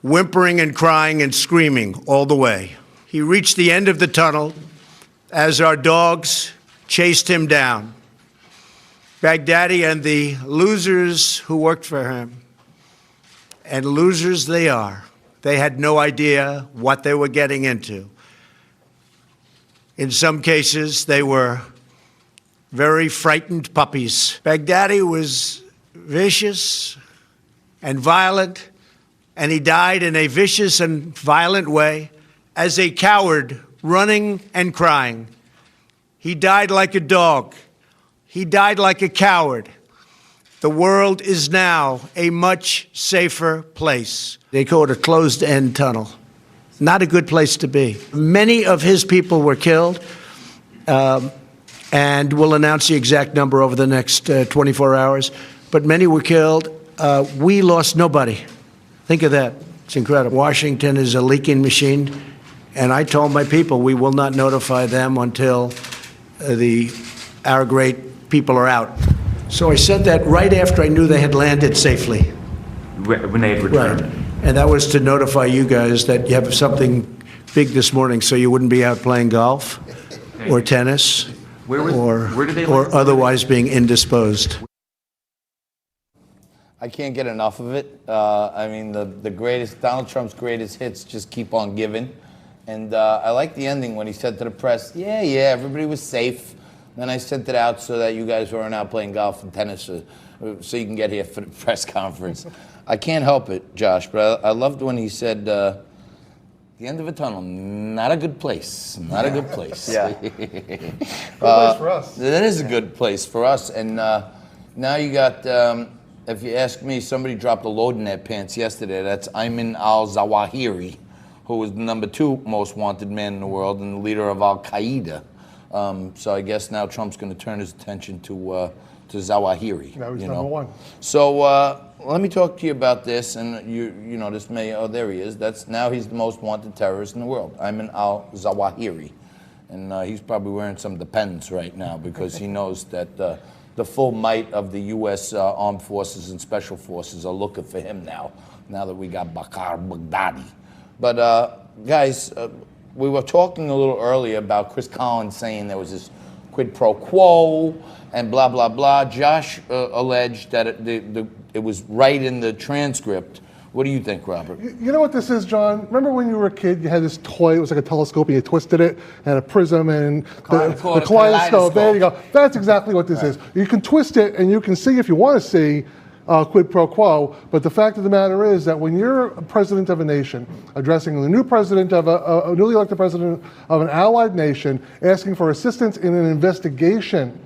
whimpering and crying and screaming all the way. He reached the end of the tunnel as our dogs chased him down. Baghdadi and the losers who worked for him, and losers they are, they had no idea what they were getting into. In some cases, they were very frightened puppies. Baghdadi was vicious and violent, and he died in a vicious and violent way as a coward, running and crying. He died like a dog. He died like a coward. The world is now a much safer place. They call it a closed-end tunnel. Not a good place to be. Many of his people were killed, and we'll announce the exact number over the next 24 hours. But many were killed. We lost nobody. Think of that. It's incredible. Washington is a leaking machine, and I told my people we will not notify them until our great people are out. So I said that right after I knew they had landed safely. When they had returned. Right. And that was to notify you guys that you have something big this morning, so you wouldn't be out playing golf or tennis Where did they or land? otherwise being indisposed. I can't get enough of it. I mean, the greatest, Donald Trump's greatest hits just keep on giving. And I like the ending when he said to the press, yeah, everybody was safe. Then I sent it out so that you guys weren't out playing golf and tennis so you can get here for the press conference. I can't help it, Josh, but I loved when he said, the end of a tunnel, not a good place. Not a good place. Yeah. Good place for us. That is a good place for us. And now you got, if you ask me, somebody dropped a load in their pants yesterday. That's Ayman al-Zawahiri, who was the #2 most wanted man in the world and the leader of Al-Qaeda. So I guess now Trump's going to turn his attention to Zawahiri. Now he's #1. So let me talk to you about this, and you know this may. Oh, there he is. Now he's the most wanted terrorist in the world. Ayman al-Zawahiri, and he's probably wearing some Depends right now because he knows that the full might of the U.S. Armed Forces and Special Forces are looking for him now. Now that we got Bakr Baghdadi, but guys. We were talking a little earlier about Chris Collins saying there was this quid pro quo and blah, blah, blah. Josh alleged that it was right in the transcript. What do you think, Robert? You know what this is, John? Remember when you were a kid, you had this toy, it was like a telescope, and you twisted it, and a prism, and the kaleidoscope. There you go. That's exactly what this is. You can twist it, and you can see, if you want to see, quid pro quo, but the fact of the matter is that when you're a president of a nation, addressing the new president of a newly elected president of an allied nation, asking for assistance in an investigation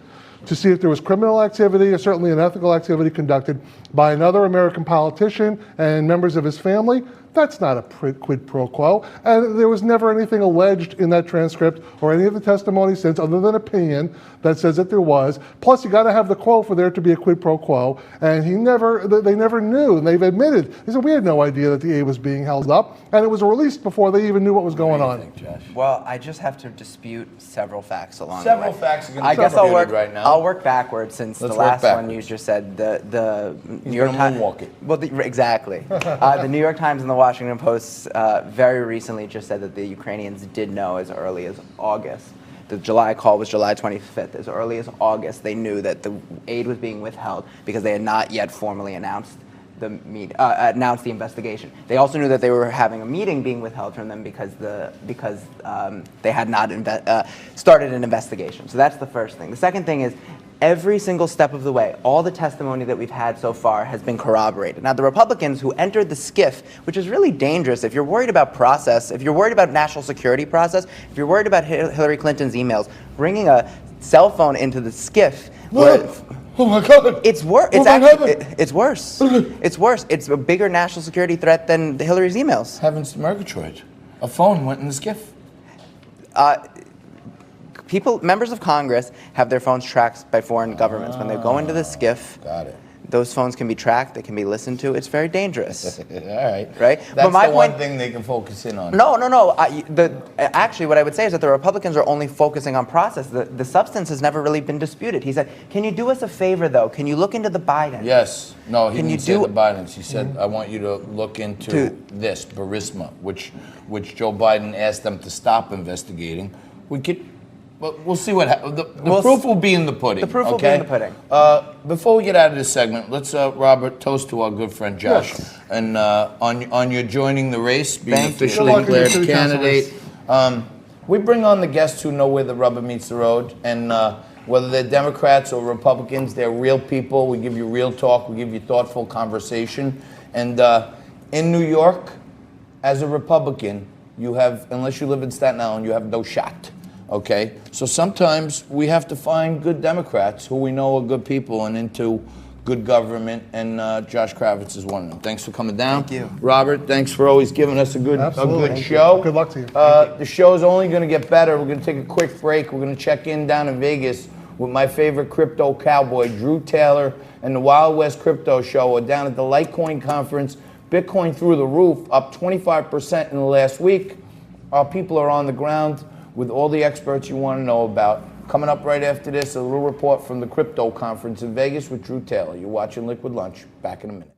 to see if there was criminal activity or certainly unethical activity conducted by another American politician and members of his family, that's not a quid pro quo. And there was never anything alleged in that transcript or any of the testimony since, other than opinion, that says that there was. Plus, you got to have the quo for there to be a quid pro quo. And they never knew, and they've admitted. They said, we had no idea that the aid was being held up, and it was released before they even knew what was going on. Think, Josh? Well, I just have to dispute several facts along Several the way. facts are going to I be guess I'll work right now. I'll work backwards since Let's the work last one backwards. you just said. The New He's York gonna Times. moonwalk it. Well, exactly. The New York Times and the Washington Post very recently just said that the Ukrainians did know as early as August. The July call was July 25th. As early as August, they knew that the aid was being withheld because they had not yet formally announced the investigation. They also knew that they were having a meeting being withheld from them because they had not started an investigation. So that's the first thing. The second thing is, every single step of the way, all the testimony that we've had so far has been corroborated. Now, the Republicans who entered the SCIF, which is really dangerous, if you're worried about process, if you're worried about national security process, if you're worried about Hillary Clinton's emails, bringing a cell phone into the SCIF, Oh my God! it's worse. It's worse. It's worse. It's a bigger national security threat than Hillary's emails. Heavens to Murgatroyd. A phone went in the skiff. Members of Congress have their phones tracked by foreign governments. When they go into the SCIF, Got it. Those phones can be tracked. They can be listened to. It's very dangerous. All right. Right? That's But my the one point- thing they can focus in on. No. Actually, what I would say is that the Republicans are only focusing on process. The substance has never really been disputed. He said, "Can you do us a favor, though? Can you look into the Biden?" Yes. No, he Can didn't you say do- the Bidens. He said, I want you to look into this, Burisma, which Joe Biden asked them to stop investigating. Well, we'll see what happens. The We'll proof s- will be in the pudding. the proof will be okay? in the pudding. Before we get out of this segment, let's, Robert, toast to our good friend Josh. Yes. And on your joining the race, being Thank you. officially Good luck in your declared city council candidate. We bring on the guests who know where the rubber meets the road, and whether they're Democrats or Republicans, they're real people. We give you real talk. We give you thoughtful conversation. And in New York, as a Republican, you have, unless you live in Staten Island, you have no shot. Okay? So sometimes we have to find good Democrats who we know are good people and into good government, and Josh Kravitz is one of them. Thanks for coming down. Thank you. Robert, thanks for always giving us a good Absolutely. Thank you. show. Good luck to you. The show's only going to get better. We're going to take a quick break. We're going to check in down in Vegas with my favorite crypto cowboy, Drew Taylor, and the Wild West Crypto Show. We're down at the Litecoin Conference. Bitcoin through the roof, up 25% in the last week. Our people are on the ground with all the experts you want to know about. Coming up right after this, a little report from the Crypto Conference in Vegas with Drew Taylor. You're watching Liquid Lunch. Back in a minute.